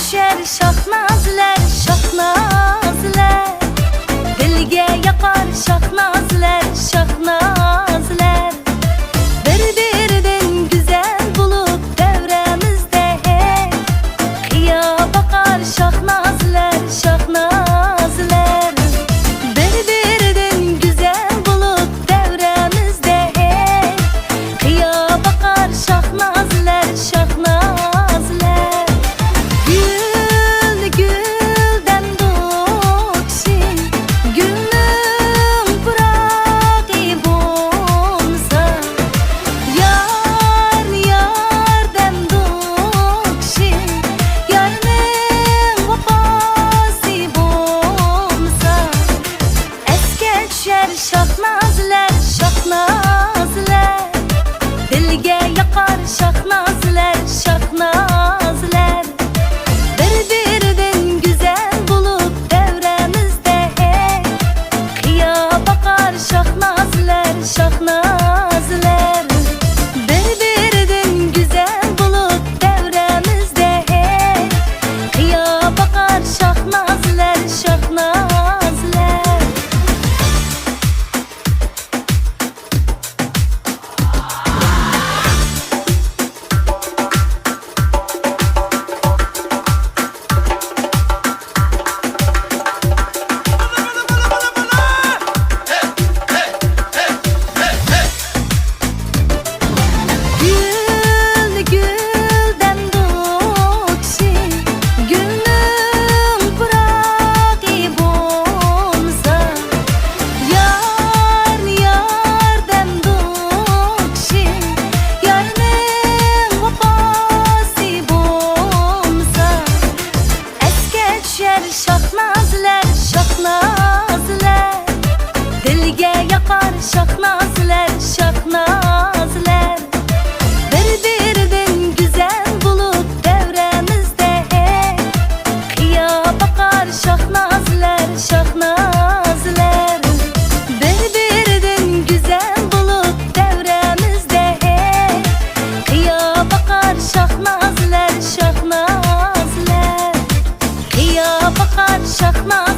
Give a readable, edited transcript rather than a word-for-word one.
düşer şahnazlar, şahnazlar. Dilge yakar şahnazlar, şahnazlar. Birbirinden güzel bulup devremizde hey. Kıya bakar şahnazlar, şahnazlar. Birbirinden güzel bulup devremizde hey. Kıya bakar şahnazlar, şahnazlar. Şahnazlar, şahnazlar. Dilge yakar şahnazlar, şahnazlar. Birbirinden güzel bulup devremizde hey. Kıya bakar şahnazlar, şahnazlar. Birbirinden güzel bulup devremizde hey. Kıya bakar şahnazlar, şahnazlar. Şahnazlar, şahnazlar. Dilge yakar şahnazlar, şahnazlar. Birbirinden güzel bulup devremizde hey. Kıya bakar şahnazlar, şahnazlar. Birbirinden güzel bulup devremizde hey. Kıya bakar şahnazlar, şahnazlar. Kıya bakar şahnazlar.